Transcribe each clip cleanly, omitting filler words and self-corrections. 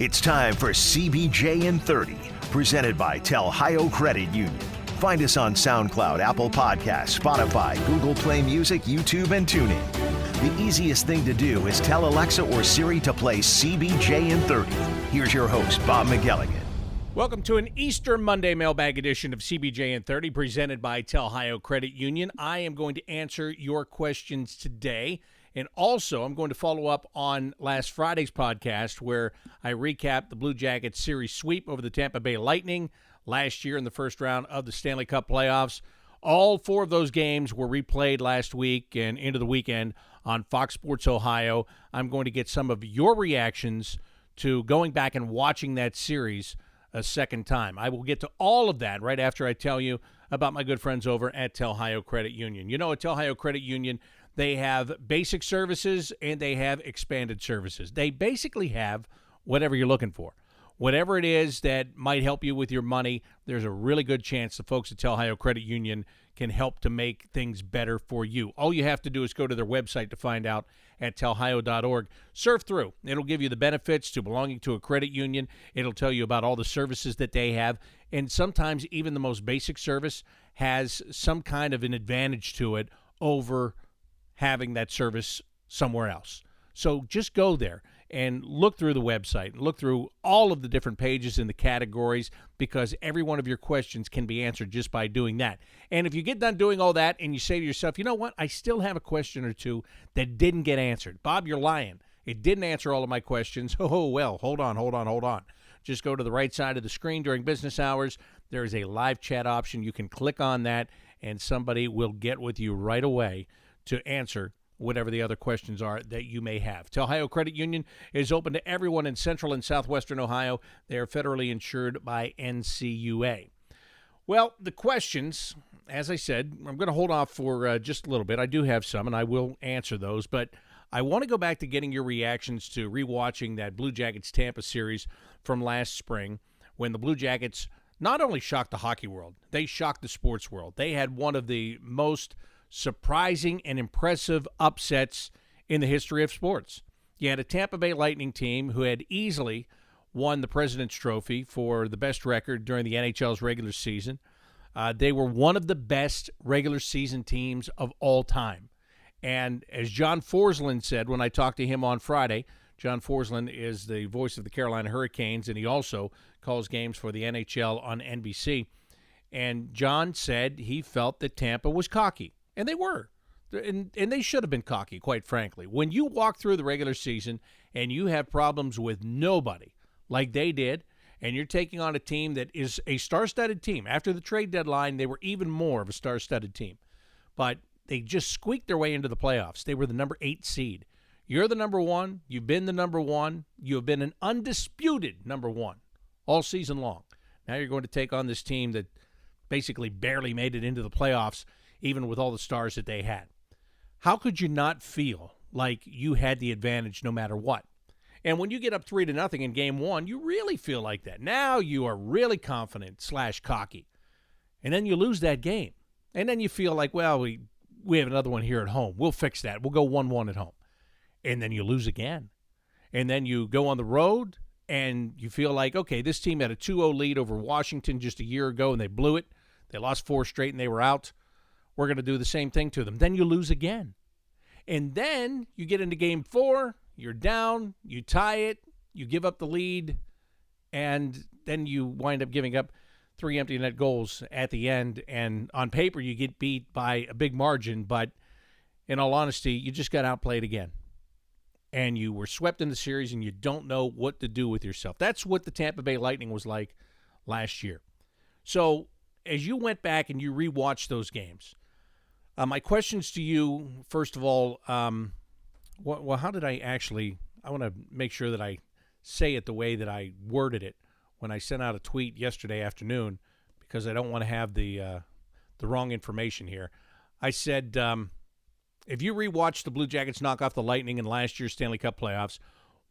It's time for CBJ in 30, presented by Telhio Credit Union. Find us on SoundCloud, Apple Podcasts, Spotify, Google Play Music, YouTube, and TuneIn. The easiest thing to do is tell Alexa or Siri to play CBJ in 30. Here's your host, Bob McElligott. Welcome to an Easter Monday mailbag edition of CBJ in 30, presented by Telhio Credit Union. I am going to answer your questions today. And also, I'm going to follow up on last Friday's podcast where I recapped the Blue Jackets series sweep over the Tampa Bay Lightning last year in the first round of the Stanley Cup playoffs. All four of those games were replayed last week and into the weekend on Fox Sports Ohio. I'm going to get some of your reactions to going back and watching that series a second time. I will get to all of that right after I tell you about my good friends over at Telhio Credit Union. You know, at Telhio Credit Union, they have basic services and they have expanded services. They basically have whatever you're looking for. Whatever it is that might help you with your money, there's a really good chance the folks at Telhio Credit Union can help to make things better for you. All you have to do is go to their website to find out at telhio.org. Surf through. It'll give you the benefits to belonging to a credit union. It'll tell you about all the services that they have. And sometimes even the most basic service has some kind of an advantage to it over having that service somewhere else. So just go there and look through the website, look through all of the different pages in the categories, because every one of your questions can be answered just by doing that. And if you get done doing all that and you say to yourself, you know what, I still have a question or two that didn't get answered. Bob, you're lying. It didn't answer all of my questions. Oh, well, hold on. Just go to the right side of the screen during business hours. There is a live chat option. You can click on that and somebody will get with you right away to answer whatever the other questions are that you may have. Telhio Credit Union is open to everyone in central and southwestern Ohio. They are federally insured by NCUA. Well, the questions, as I said, I'm going to hold off for just a little bit. I do have some, and I will answer those, but I want to go back to getting your reactions to rewatching that Blue Jackets Tampa series from last spring when the Blue Jackets not only shocked the hockey world, they shocked the sports world. They had one of the most surprising and impressive upsets in the history of sports. You had a Tampa Bay Lightning team who had easily won the President's Trophy for the best record during the NHL's regular season. They were one of the best regular season teams of all time. And as John Forsland said when I talked to him on Friday, John Forsland is the voice of the Carolina Hurricanes, and he also calls games for the NHL on NBC. And John said he felt that Tampa was cocky. And they were. And they should have been cocky, quite frankly. When you walk through the regular season and you have problems with nobody like they did, and you're taking on a team that is a star-studded team. After the trade deadline, they were even more of a star-studded team. But they just squeaked their way into the playoffs. They were the number 8 seed. You're the number 1. You've been the number 1. You have been an undisputed number 1 all season long. Now you're going to take on this team that basically barely made it into the playoffs, even with all the stars that they had. How could you not feel like you had the advantage no matter what? And when you get up 3-0 in game 1, you really feel like that. Now you are really confident / cocky. And then you lose that game. And then you feel like, well, we have another one here at home. We'll fix that. We'll go 1-1 at home. And then you lose again. And then you go on the road and you feel like, okay, this team had a 2-0 lead over Washington just a year ago and they blew it. They lost 4 straight and they were out. We're going to do the same thing to them. Then you lose again. And then you get into game 4, you're down, you tie it, you give up the lead, and then you wind up giving up 3 empty net goals at the end. And on paper, you get beat by a big margin, but in all honesty, you just got outplayed again. And you were swept in the series, and you don't know what to do with yourself. That's what the Tampa Bay Lightning was like last year. So as you went back and you rewatched those games, my questions to you, first of all, how did I want to make sure that I say it the way that I worded it when I sent out a tweet yesterday afternoon, because I don't want to have the wrong information here. I said, if you rewatch the Blue Jackets knock off the Lightning in last year's Stanley Cup playoffs,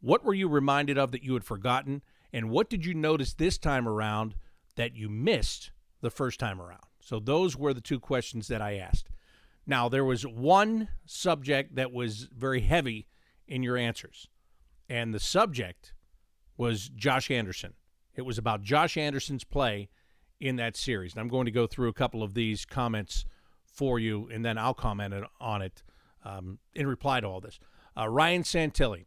what were you reminded of that you had forgotten, and what did you notice this time around that you missed the first time around? So those were the 2 questions that I asked. Now, there was one subject that was very heavy in your answers, and the subject was Josh Anderson. It was about Josh Anderson's play in that series. And I'm going to go through a couple of these comments for you, and then I'll comment on it in reply to all this. Ryan Santilli.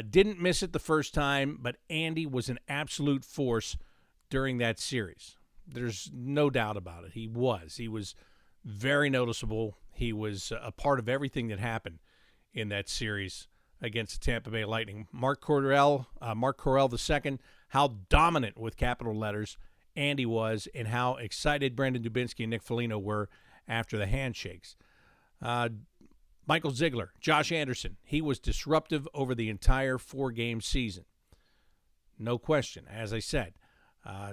Didn't miss it the first time, but Andy was an absolute force during that series. There's no doubt about it. He was. He was very noticeable. He was a part of everything that happened in that series against the Tampa Bay Lightning. Mark Correll II, how dominant with capital letters Andy was, and how excited Brandon Dubinsky and Nick Foligno were after the handshakes. Michael Ziegler, Josh Anderson, he was disruptive over the entire 4-game season. No question. As I said,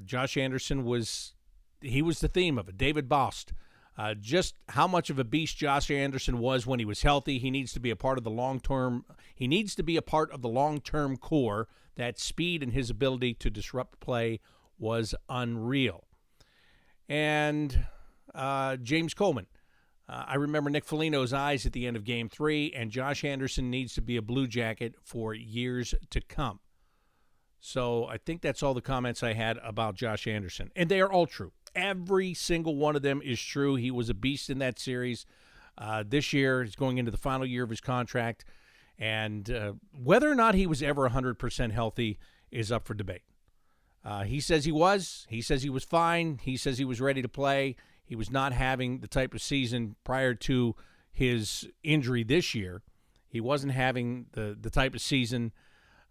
Josh Anderson was the theme of it. David Bost, just how much of a beast Josh Anderson was when he was healthy. He needs to be a part of the long-term. He needs to be a part of the long-term core. That speed and his ability to disrupt play was unreal. And James Coleman. I remember Nick Foligno's eyes at the end of Game 3, and Josh Anderson needs to be a Blue Jacket for years to come. So I think that's all the comments I had about Josh Anderson. And they are all true. Every single one of them is true. He was a beast in that series. This year, he's going into the final year of his contract. And whether or not he was ever 100% healthy is up for debate. He says he was. He says he was fine. He says he was ready to play. He was not having the type of season prior to his injury this year. He wasn't having the type of season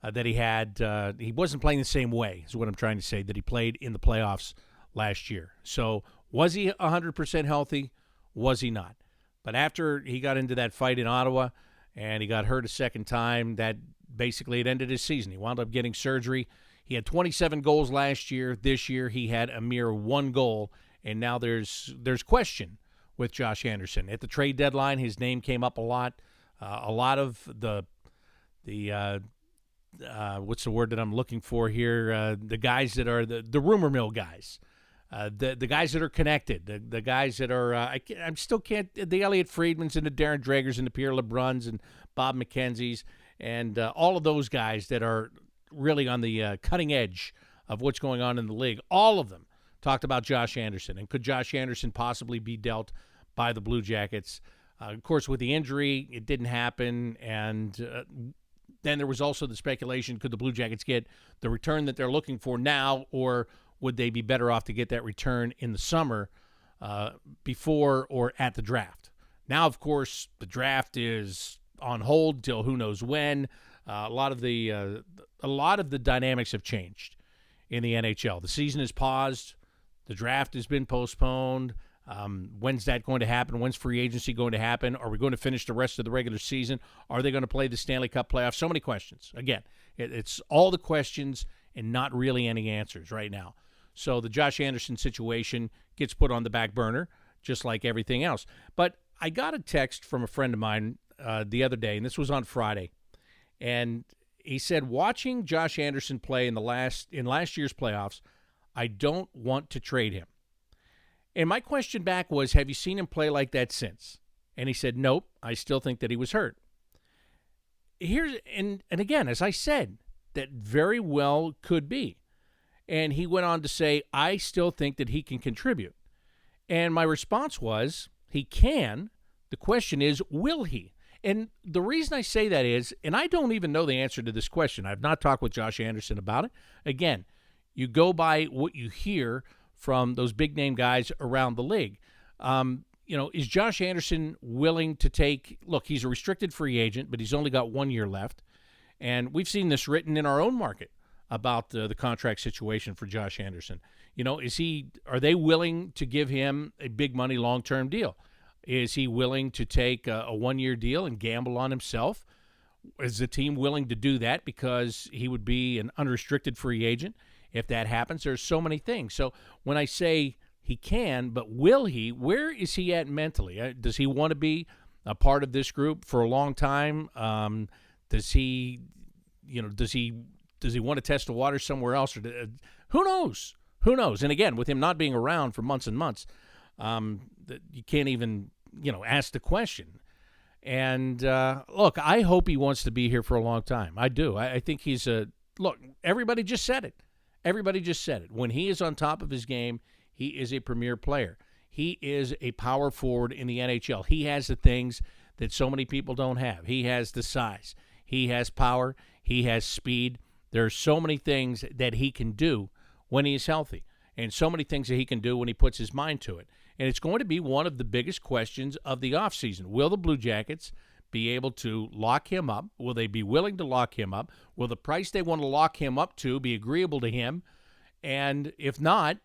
that he had. He wasn't playing the same way, is what I'm trying to say, that he played in the playoffs last year. So was he 100% healthy? Was he not? But after he got into that fight in Ottawa and he got hurt a second time, that basically it ended his season. He wound up getting surgery. He had 27 goals last year. This year he had a mere 1 goal. And now there's question with Josh Anderson. At the trade deadline, his name came up a lot. A lot of the what's the word that I'm looking for here? The guys that are the rumor mill guys, the guys that are connected, the guys that are I'm still can't the Elliot Friedmans and the Darren Dragers and the Pierre LeBruns and Bob McKenzie's and all of those guys that are really on the cutting edge of what's going on in the league. All of them talked about Josh Anderson, and could Josh Anderson possibly be dealt by the Blue Jackets? Of course, with the injury, it didn't happen, and then there was also the speculation, could the Blue Jackets get the return that they're looking for now, or would they be better off to get that return in the summer before or at the draft? Now, of course, the draft is on hold till who knows when. A lot of the dynamics have changed in the NHL. The season is paused. The draft has been postponed. When's that going to happen? When's free agency going to happen? Are we going to finish the rest of the regular season? Are they going to play the Stanley Cup playoffs? So many questions. Again, it's all the questions and not really any answers right now. So the Josh Anderson situation gets put on the back burner, just like everything else. But I got a text from a friend of mine the other day, and this was on Friday, and he said, watching Josh Anderson play in last year's playoffs, I don't want to trade him. And my question back was, have you seen him play like that since? And he said, nope, I still think that he was hurt. And again, as I said, that very well could be. And he went on to say, I still think that he can contribute. And my response was, he can. The question is, will he? And the reason I say that is, and I don't even know the answer to this question. I've not talked with Josh Anderson about it. Again, you go by what you hear from those big-name guys around the league. Is Josh Anderson willing to take – look, he's a restricted free agent, but he's only got 1 year left. And we've seen this written in our own market about the contract situation for Josh Anderson. Are they willing to give him a big money long-term deal? Is he willing to take a 1 year deal and gamble on himself? Is the team willing to do that because he would be an unrestricted free agent? If that happens, there's so many things. So when I say he can, but will he, where is he at mentally? Does he want to be a part of this group for a long time? Does he want to test the water somewhere else? Or who knows? Who knows? And again, with him not being around for months and months, you can't even, ask the question. And look, I hope he wants to be here for a long time. I do. I think he's a look, everybody just said it. Everybody just said it. When he is on top of his game, he is a premier player. He is a power forward in the NHL. He has the things that so many people don't have. He has the size. He has power. He has speed. There are so many things that he can do when he is healthy, and so many things that he can do when he puts his mind to it. And it's going to be one of the biggest questions of the offseason. Will the Blue Jackets be able to lock him up? Will they be willing to lock him up? Will the price they want to lock him up to be agreeable to him? And if not,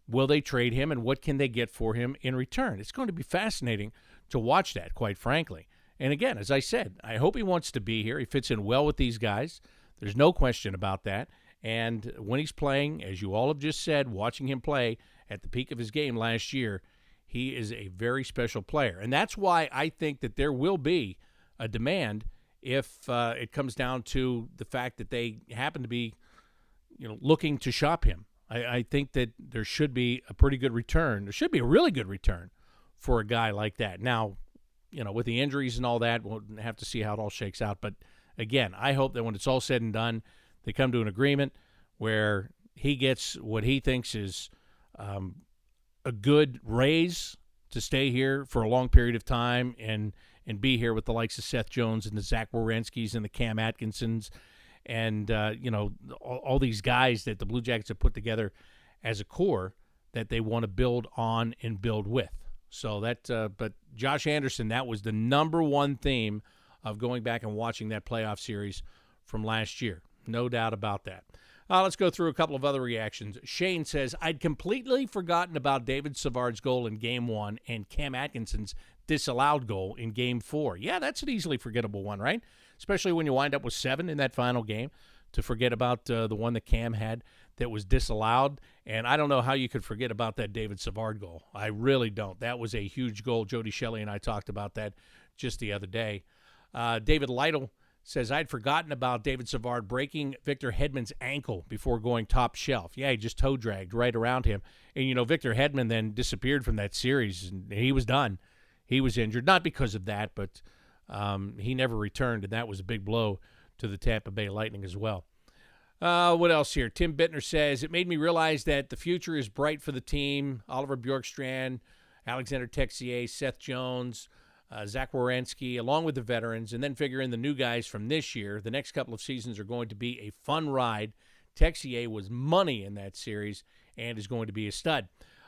will they trade him, and what can they get for him in return? It's going to be fascinating to watch that, quite frankly. And again, as I said, I hope he wants to be here. He fits in well with these guys. There's no question about that. And when he's playing, as you all have just said, watching him play at the peak of his game last year, he is a very special player. And that's why I think that there will be a demand if it comes down to the fact that they happen to be, looking to shop him. I think that there should be a pretty good return. There should be a really good return for a guy like that. Now, with the injuries and all that, we'll have to see how it all shakes out. But again, I hope that when it's all said and done, they come to an agreement where he gets what he thinks is a good raise to stay here for a long period of time and be here with the likes of Seth Jones and the Zach Werenskis and the Cam Atkinsons and, all these guys that the Blue Jackets have put together as a core that they want to build on and build with. So but Josh Anderson, that was the number one theme of going back and watching that playoff series from last year. No doubt about that. Let's go through a couple of other reactions. Shane says, I'd completely forgotten about David Savard's goal in Game 1 and Cam Atkinson's disallowed goal in Game 4. Yeah, that's an easily forgettable one, right? Especially when you wind up with 7 in that final game, to forget about the one that Cam had that was disallowed. And I don't know how you could forget about that David Savard goal. I really don't. That was a huge goal. Jody Shelley and I talked about that just the other day. David Lytle says, I'd forgotten about David Savard breaking Victor Hedman's ankle before going top shelf. Yeah, he just toe dragged right around him. And, Victor Hedman then disappeared from that series, and he was done. He was injured, not because of that, but he never returned, and that was a big blow to the Tampa Bay Lightning as well. What else here? Tim Bittner says, it made me realize that the future is bright for the team. Oliver Bjorkstrand, Alexander Texier, Seth Jones, Zach Werenski, along with the veterans, and then figure in the new guys from this year. The next couple of seasons are going to be a fun ride. Texier was money in that series and is going to be a stud.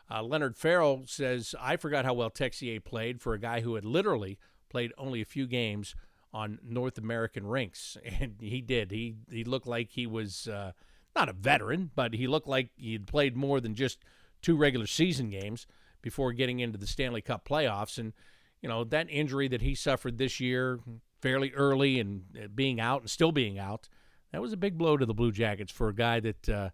Leonard Farrell says, I forgot how well Texier played for a guy who had literally played only a few games on North American rinks, and he did. He looked like he was not a veteran, but he looked like he'd played more than just 2 regular season games before getting into the Stanley Cup playoffs. And that injury that he suffered this year fairly early and being out and still being out, that was a big blow to the Blue Jackets for a guy that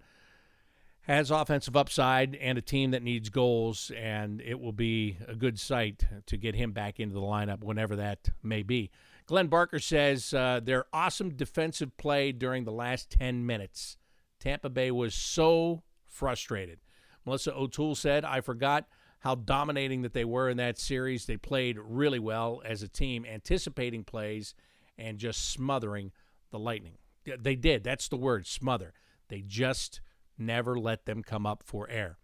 has offensive upside and a team that needs goals, and it will be a good sight to get him back into the lineup whenever that may be. Glenn Barker says, their awesome defensive play during the last 10 minutes. Tampa Bay was so frustrated. Melissa O'Toole said, I forgot how dominating that they were in that series. They played really well as a team, anticipating plays and just smothering the Lightning. They did. That's the word, smother. They just never let them come up for air.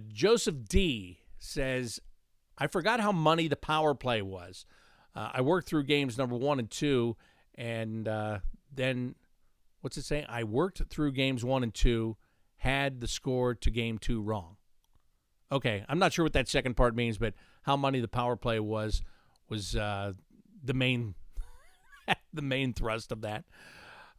Joseph D. says, I forgot how money the power play was. I worked through games number 1 and 2, and then, what's it say? I worked through games 1 and 2, had the score to game 2 wrong. Okay, I'm not sure what that second part means, but how money the power play was the main the main thrust of that.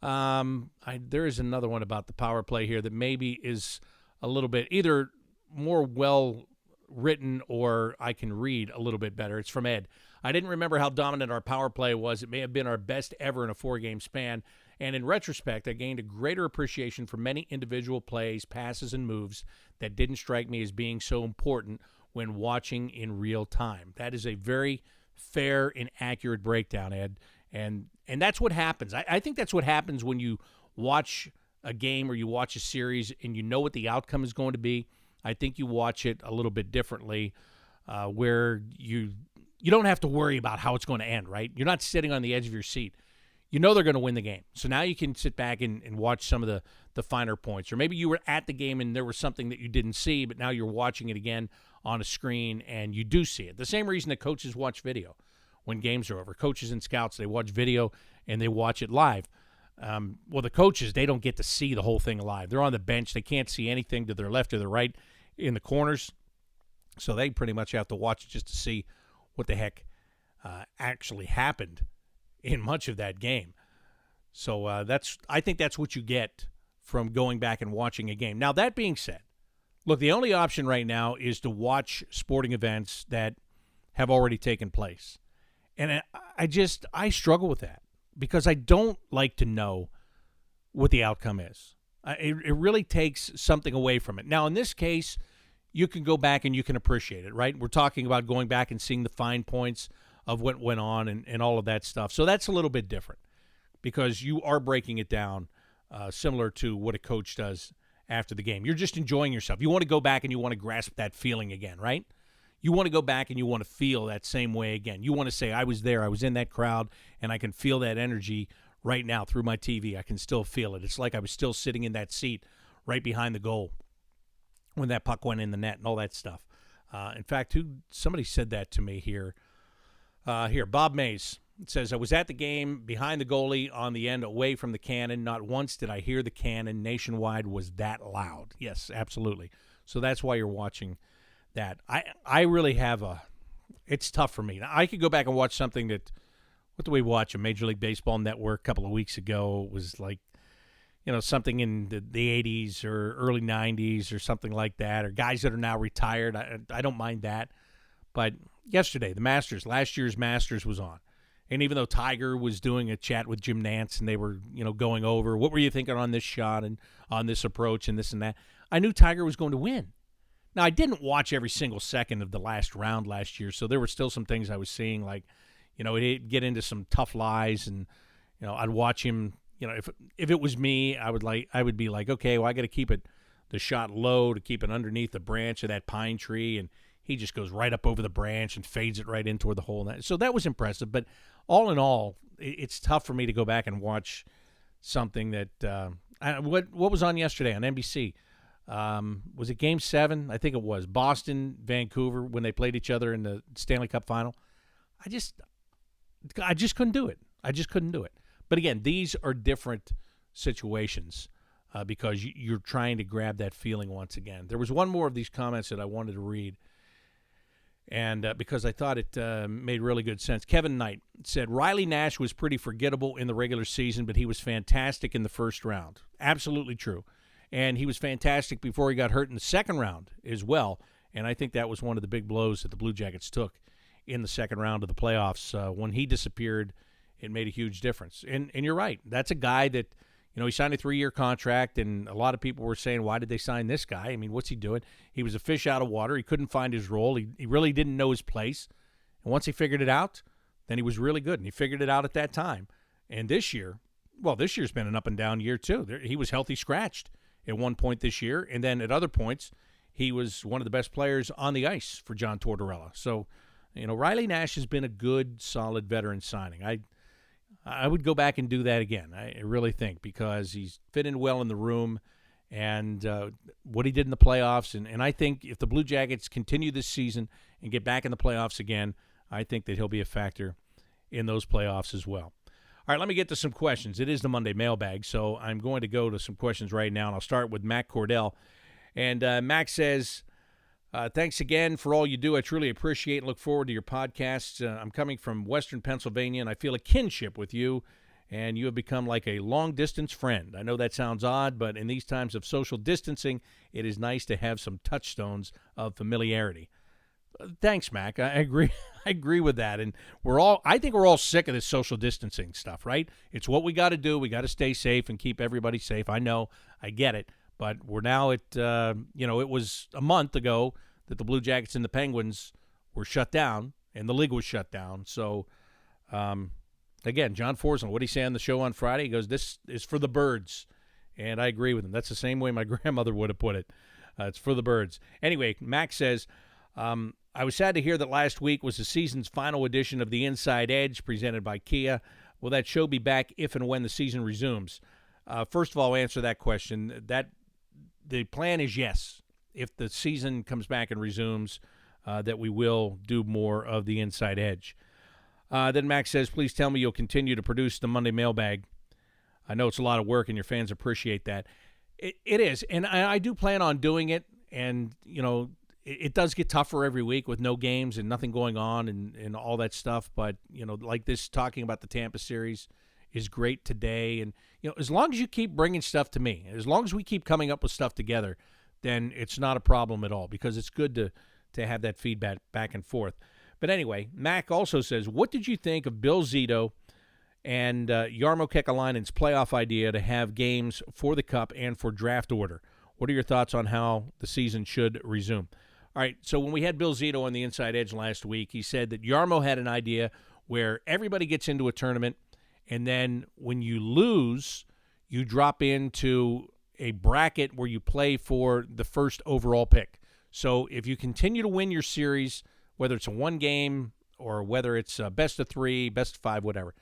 There is another one about the power play here that maybe is a little bit either more well written or I can read a little bit better. It's from Ed. I didn't remember how dominant our power play was. It may have been our best ever in a 4-game span. And in retrospect, I gained a greater appreciation for many individual plays, passes, and moves that didn't strike me as being so important when watching in real time. That is a very fair and accurate breakdown, Ed. And that's what happens. I think that's what happens when you watch a game or you watch a series and you know what the outcome is going to be. I think you watch it a little bit differently where you don't have to worry about how it's going to end, right? You're not sitting on the edge of your seat. you know they're going to win the game. So now you can sit back and watch some of the finer points. Or maybe you were at the game and there was something that you didn't see, but now you're watching it again on a screen and you do see it. The same reason that coaches watch video when games are over. Coaches and scouts, they watch video and they watch it live. Well, the coaches, they don't get to see the whole thing live. They're on the bench. They can't see anything to their left or their right in the corners. So they pretty much have to watch it just to see what the heck actually happened in much of that game. So I think that's what you get from going back and watching a game. Now, that being said, look, the only option right now is to watch sporting events that have already taken place. And I struggle with that because I don't like to know what the outcome is. It really takes something away from it. Now, in this case, you can go back and you can appreciate it, right? We're talking about going back and seeing the fine points of what went on and all of that stuff. So that's a little bit different because you are breaking it down similar to what a coach does after the game. You're just enjoying yourself. You want to go back and you want to grasp that feeling again, right? You want to go back and you want to feel that same way again. You want to say, I was there, I was in that crowd, and I can feel that energy right now through my TV. I can still feel it. It's like I was still sitting in that seat right behind the goal when that puck went in the net and all that stuff. In fact, somebody said that to me here. Bob Mays says, I was at the game behind the goalie on the end away from the cannon. Not once did I hear the cannon. Nationwide was that loud. Yes, absolutely. So that's why you're watching that. I really have it's tough for me. I could go back and watch something that, what do we watch? A Major League Baseball Network a couple of weeks ago. It was like, something in the 80s or early 90s or something like that, or guys that are now retired. I don't mind that. But yesterday, the Masters, last year's Masters was on. And even though Tiger was doing a chat with Jim Nantz and they were, going over, what were you thinking on this shot and on this approach and this and that, I knew Tiger was going to win. Now, I didn't watch every single second of the last round last year, so there were still some things I was seeing, like, he'd get into some tough lies, and, I'd watch him. If it was me, I would be like, okay, well, I got to keep the shot low to keep it underneath the branch of that pine tree, and he just goes right up over the branch and fades it right in toward the hole. So that was impressive. But all in all, it's tough for me to go back and watch something that what was on yesterday on NBC. Was it Game 7? I think it was. Boston, Vancouver, when they played each other in the Stanley Cup final. I just couldn't do it. I just couldn't do it. But again, these are different situations because you're trying to grab that feeling once again. There was one more of these comments that I wanted to read, and because I thought it made really good sense. Kevin Knight said, Riley Nash was pretty forgettable in the regular season, but he was fantastic in the first round. Absolutely true. And he was fantastic before he got hurt in the second round as well. And I think that was one of the big blows that the Blue Jackets took in the second round of the playoffs. When he disappeared, it made a huge difference. And you're right. That's a guy that, he signed a 3-year contract, and a lot of people were saying, why did they sign this guy? I mean, what's he doing? He was a fish out of water. He couldn't find his role. He really didn't know his place. And once he figured it out, then he was really good. And he figured it out at that time. And this year's been an up-and-down year, too. He was healthy scratched at one point this year. And then at other points, he was one of the best players on the ice for John Tortorella. So, Riley Nash has been a good, solid veteran signing. I would go back and do that again. I really think, because he's fit in well in the room and what he did in the playoffs. And I think if the Blue Jackets continue this season and get back in the playoffs again, I think that he'll be a factor in those playoffs as well. All right, let me get to some questions. It is the Monday Mailbag, so I'm going to go to some questions right now, and I'll start with Mac Cordell. And Mac says, thanks again for all you do. I truly appreciate and look forward to your podcasts. I'm coming from Western Pennsylvania, and I feel a kinship with you, and you have become like a long-distance friend. I know that sounds odd, but in these times of social distancing, it is nice to have some touchstones of familiarity. Thanks, Mac. I agree. I agree with that. And I think we're all sick of this social distancing stuff, right? It's what we got to do. We got to stay safe and keep everybody safe. I know. I get it. But we're now at, it was a month ago that the Blue Jackets and the Penguins were shut down and the league was shut down. So, again, John Forsland, what did he say on the show on Friday? He goes, this is for the birds. And I agree with him. That's the same way my grandmother would have put it. It's for the birds. Anyway, Max says, I was sad to hear that last week was the season's final edition of The Inside Edge presented by Kia. Will that show be back if and when the season resumes? First of all, I'll answer that question. The plan is yes. If the season comes back and resumes, that we will do more of the Inside Edge. Then Max says, please tell me you'll continue to produce the Monday Mailbag. I know it's a lot of work, and your fans appreciate that. It is, and I do plan on doing it, and, it does get tougher every week with no games and nothing going on and all that stuff, but, like this, talking about the Tampa series is great today, and, as long as you keep bringing stuff to me, as long as we keep coming up with stuff together, then it's not a problem at all, because it's good to have that feedback back and forth. But anyway, Mac also says, what did you think of Bill Zito and Jarmo Kekalainen's playoff idea to have games for the Cup and for draft order? What are your thoughts on how the season should resume? All right, so when we had Bill Zito on the Inside Edge last week, he said that Jarmo had an idea where everybody gets into a tournament, and then when you lose, you drop into a bracket where you play for the first overall pick. So if you continue to win your series, whether it's a one game or whether it's a best of 3, best of 5, whatever,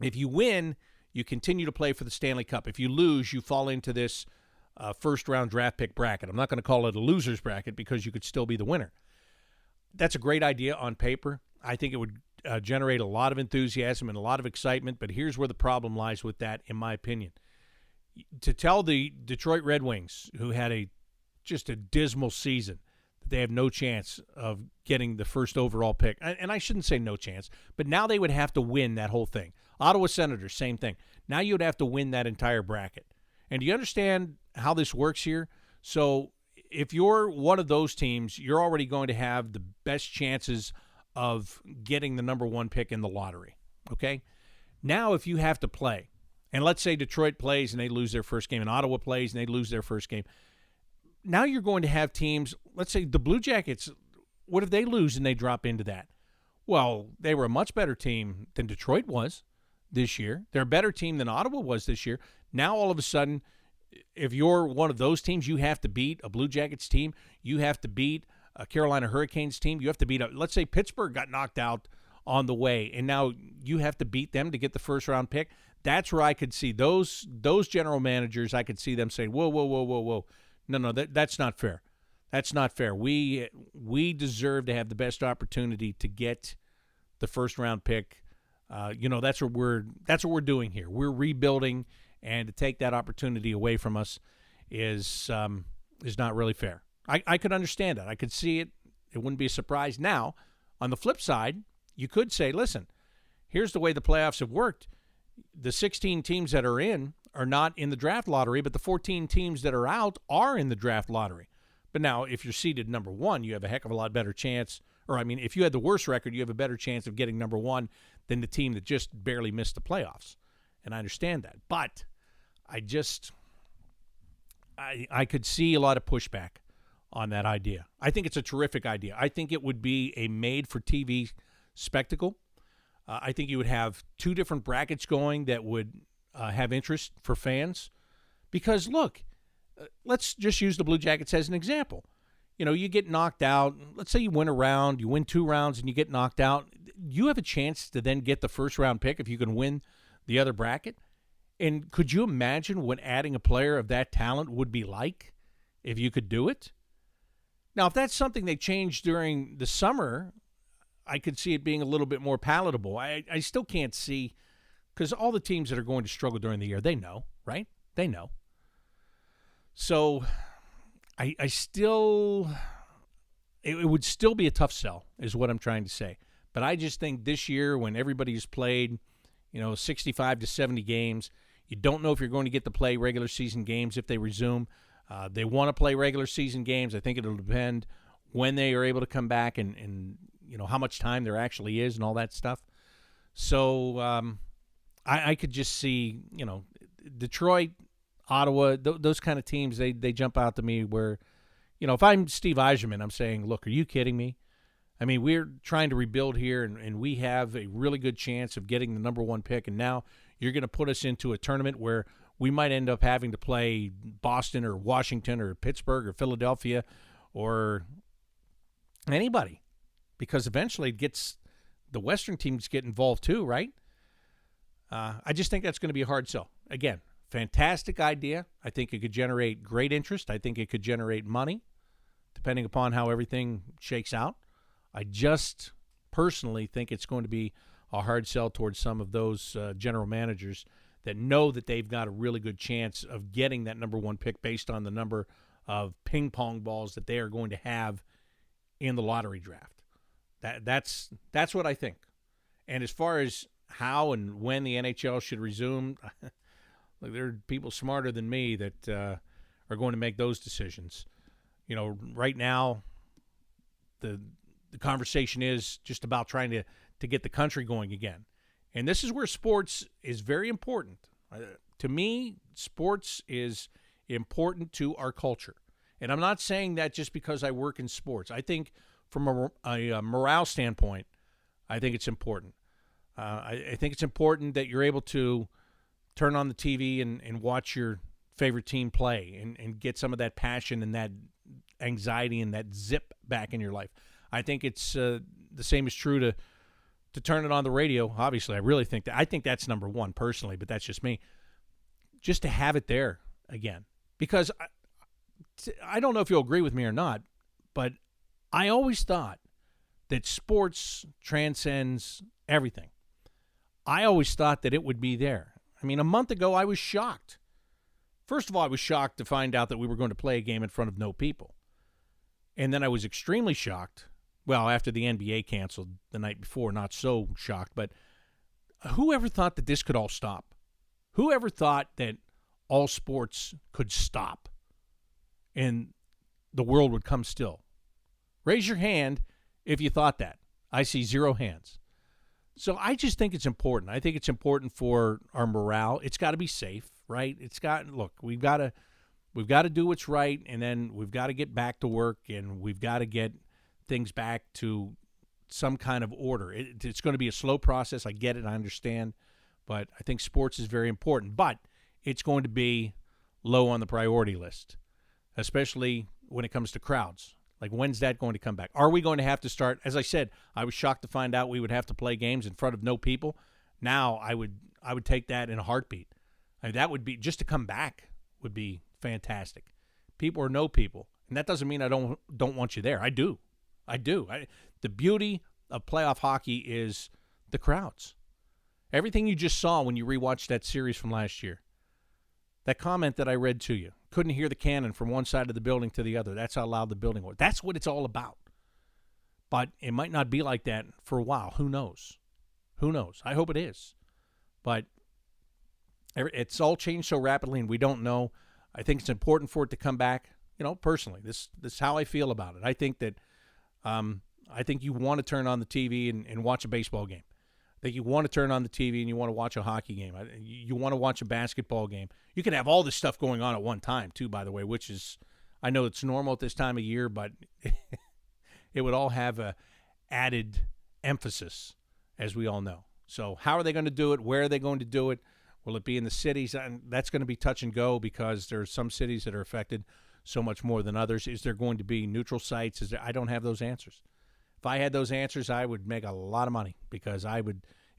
if you win, you continue to play for the Stanley Cup. If you lose, you fall into this first-round draft pick bracket. I'm not going to call it a loser's bracket because you could still be the winner. That's a great idea on paper. I think it would generate a lot of enthusiasm and a lot of excitement, but here's where the problem lies with that, in my opinion. To tell the Detroit Red Wings, who had just a dismal season, that they have no chance of getting the first overall pick, and I shouldn't say no chance, but now they would have to win that whole thing. Ottawa Senators, same thing. Now you would have to win that entire bracket. And do you understand how this works here? So if you're one of those teams, you're already going to have the best chances of getting the number 1 pick in the lottery, okay? Now if you have to play, and let's say Detroit plays and they lose their first game, and Ottawa plays and they lose their first game, now you're going to have teams, let's say the Blue Jackets, what if they lose and they drop into that? Well, they were a much better team than Detroit was this year. They're a better team than Ottawa was this year. Now, all of a sudden, if you're one of those teams, you have to beat a Blue Jackets team. You have to beat a Carolina Hurricanes team. You have to beat let's say Pittsburgh got knocked out on the way, and now you have to beat them to get the first-round pick. That's where I could see those general managers, I could see them saying, whoa. No, that's not fair. That's not fair. We deserve to have the best opportunity to get the first-round pick. That's what we're doing here. We're rebuilding, and to take that opportunity away from us is not really fair. I could understand that. I could see it. It wouldn't be a surprise. Now, on the flip side, you could say, listen, here's the way the playoffs have worked. The 16 teams that are in are not in the draft lottery, but the 14 teams that are out are in the draft lottery. But now, if you're seeded number 1, you have a heck of a lot better chance. Or, if you had the worst record, you have a better chance of getting number 1 than the team that just barely missed the playoffs. And I understand that. But I could see a lot of pushback on that idea. I think it's a terrific idea. I think it would be a made-for-TV spectacle. I think you would have 2 different brackets going that would have interest for fans. Because, look, let's just use the Blue Jackets as an example. You get knocked out. Let's say you win a round, you win 2 rounds, and you get knocked out. You have a chance to then get the first-round pick if you can win the other bracket. And could you imagine what adding a player of that talent would be like if you could do it? Now, if that's something they changed during the summer, I could see it being a little bit more palatable. I still can't see, because all the teams that are going to struggle during the year, they know, right? They know. So I still, it would still be a tough sell is what I'm trying to say. But I just think this year when everybody's played, 65 to 70 games, you don't know if you're going to get to play regular season games if they resume. They want to play regular season games. I think it'll depend when they are able to come back and how much time there actually is and all that stuff. So I could just see, Detroit, Ottawa, those kind of teams, they jump out to me where, if I'm Steve Yzerman, I'm saying, look, are you kidding me? We're trying to rebuild here, and we have a really good chance of getting the number 1 pick, and now you're going to put us into a tournament where we might end up having to play Boston or Washington or Pittsburgh or Philadelphia or anybody, because eventually the Western teams get involved too, right? I just think that's going to be a hard sell. Again, fantastic idea. I think it could generate great interest. I think it could generate money, depending upon how everything shakes out. I just personally think it's going to be a hard sell towards some of those general managers that know that they've got a really good chance of getting that number one pick based on the number of ping pong balls that they are going to have in the lottery draft. That's what I think. And as far as how and when the NHL should resume, look, there are people smarter than me that are going to make those decisions. You know, right now, the conversation is just about trying to get the country going again. And this is where sports is very important. To me, sports is important to our culture. And I'm not saying that just because I work in sports. I think from a morale standpoint, I think it's important. I think it's important that you're able to turn on the TV and watch your favorite team play and get some of that passion and that anxiety and that zip back in your life. I think it's the same is true to turn it on the radio. Obviously, I really think that. I think that's number one personally, but that's just me. Just to have it there again. Because I don't know if you'll agree with me or not, but I always thought that sports transcends everything. I always thought that it would be there. I mean, a month ago, I was shocked. First of all, I was shocked to find out that we were going to play a game in front of no people. And then I was extremely shocked. Well, after the NBA canceled the night before, not so shocked. But who ever thought that this could all stop? Who ever thought that all sports could stop and the world would come still? Raise your hand if you thought that. I see 0 hands. So I just think it's important. I think it's important for our morale. It's got to be safe, right? We've got to do what's right, and then we've got to get back to work, and we've got to get things back to some kind of order. It's going to be a slow process. I get it. I understand. But I think sports is very important. But it's going to be low on the priority list, especially when it comes to crowds. Like, when's that going to come back? Are we going to have to start? As I said, I was shocked to find out we would have to play games in front of no people. Now I would take that in a heartbeat. I mean, that would be, just to come back would be fantastic. People or no people. And that doesn't mean I don't want you there. I do. The beauty of playoff hockey is the crowds. Everything you just saw when you rewatched that series from last year. That comment that I read to you. Couldn't hear the cannon from one side of the building to the other. That's how loud the building was. That's what it's all about. But it might not be like that for a while. Who knows? I hope it is. But it's all changed so rapidly, and we don't know. I think it's important for it to come back. You know, personally, this is how I feel about it. I think that I think you want to turn on the TV and watch a baseball game. I think you want to turn on the TV and you want to watch a hockey game. You want to watch a basketball game. You can have all this stuff going on at one time, too, by the way, which is, I know it's normal at this time of year, but it would all have a added emphasis, as we all know. So how are they going to do it? Where are they going to do it? Will it be in the cities? And that's going to be touch and go because there are some cities that are affected so much more than others. Is there going to be neutral sites? I don't have those answers. If I had those answers, I would make a lot of money because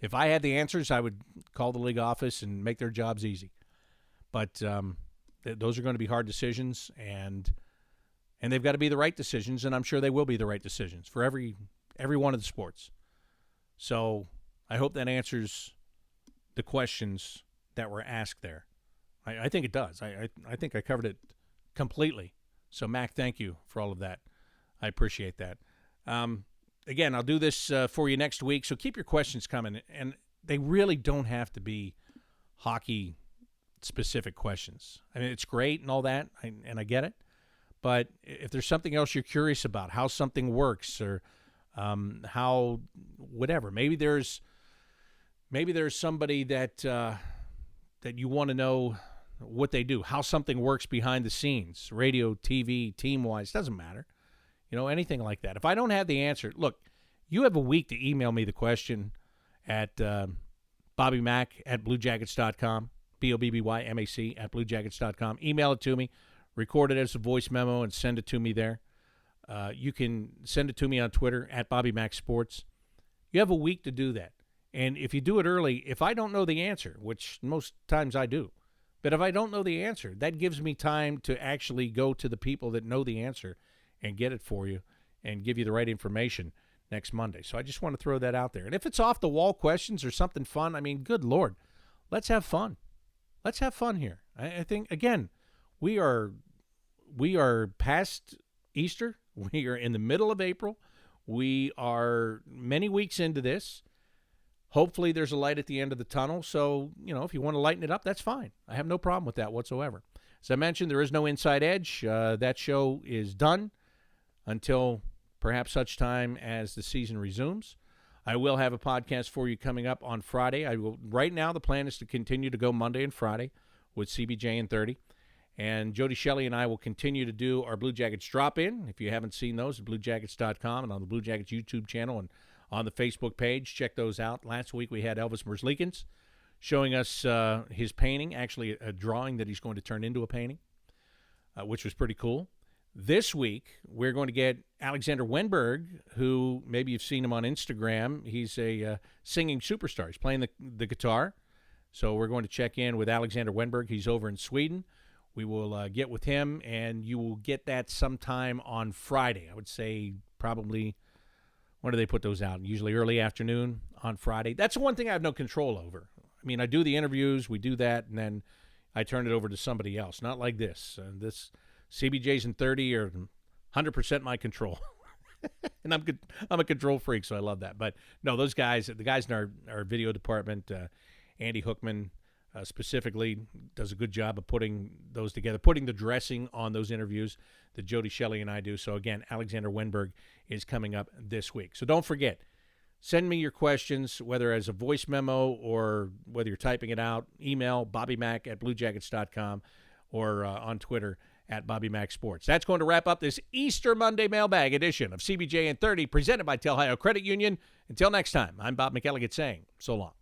if I had the answers, I would call the league office and make their jobs easy. But those are going to be hard decisions, and they've got to be the right decisions, and I'm sure they will be the right decisions for every one of the sports. So I hope that answers the questions that were asked there. I think it does. I think I covered it completely. So, Mac, thank you for all of that. I appreciate that. Again, I'll do this for you next week, so keep your questions coming. And they really don't have to be hockey-specific questions. I mean, it's great and all that, and I get it. But if there's something else you're curious about, how something works or how whatever, maybe there's somebody that you want to know what they do, how something works behind the scenes, radio, TV, team-wise, doesn't matter. You know, anything like that. If I don't have the answer, look, you have a week to email me the question at bobbymac@bluejackets.com, BOBBYMAC @bluejackets.com. Email it to me, record it as a voice memo, and send it to me there. You can send it to me on Twitter @BobbyMacSports. You have a week to do that. And if you do it early, if I don't know the answer, which most times I do, but if I don't know the answer, that gives me time to actually go to the people that know the answer and get it for you and give you the right information next Monday. So I just want to throw that out there. And if it's off-the-wall questions or something fun, I mean, good Lord, let's have fun. Let's have fun here. I think, again, we are past Easter. We are in the middle of April. We are many weeks into this. Hopefully there's a light at the end of the tunnel. So, if you want to lighten it up, that's fine. I have no problem with that whatsoever. As I mentioned, there is no Inside Edge. That show is done until perhaps such time as the season resumes. I will have a podcast for you coming up on Friday. Right now, the plan is to continue to go Monday and Friday with CBJ and 30. And Jody Shelley and I will continue to do our Blue Jackets drop-in. If you haven't seen those, at bluejackets.com and on the Blue Jackets YouTube channel and on the Facebook page. Check those out. Last week we had Elvis Merzlikins showing us his painting, actually a drawing that he's going to turn into a painting, which was pretty cool. This week we're going to get Alexander Wenberg, who maybe you've seen him on Instagram. He's a singing superstar. He's playing the guitar. So we're going to check in with Alexander Wenberg. He's over in Sweden. We will get with him, and you will get that sometime on Friday. I would say probably, when do they put those out? Usually early afternoon on Friday. That's the one thing I have no control over. I mean, I do the interviews, we do that, and then I turn it over to somebody else. Not like this. This CBJs and 30 are 100% my control. And I'm a control freak, so I love that. But, no, those guys, the guys in our video department, Andy Hookman, specifically does a good job of putting those together, putting the dressing on those interviews that Jody Shelley and I do. So, again, Alexander Wenberg is coming up this week. So don't forget, send me your questions, whether as a voice memo or whether you're typing it out. Email bobbymac@bluejackets.com or on Twitter @BobbyMacSports. That's going to wrap up this Easter Monday mailbag edition of CBJ and 30 presented by Tel Ohio Credit Union. Until next time, I'm Bob McElligott saying so long.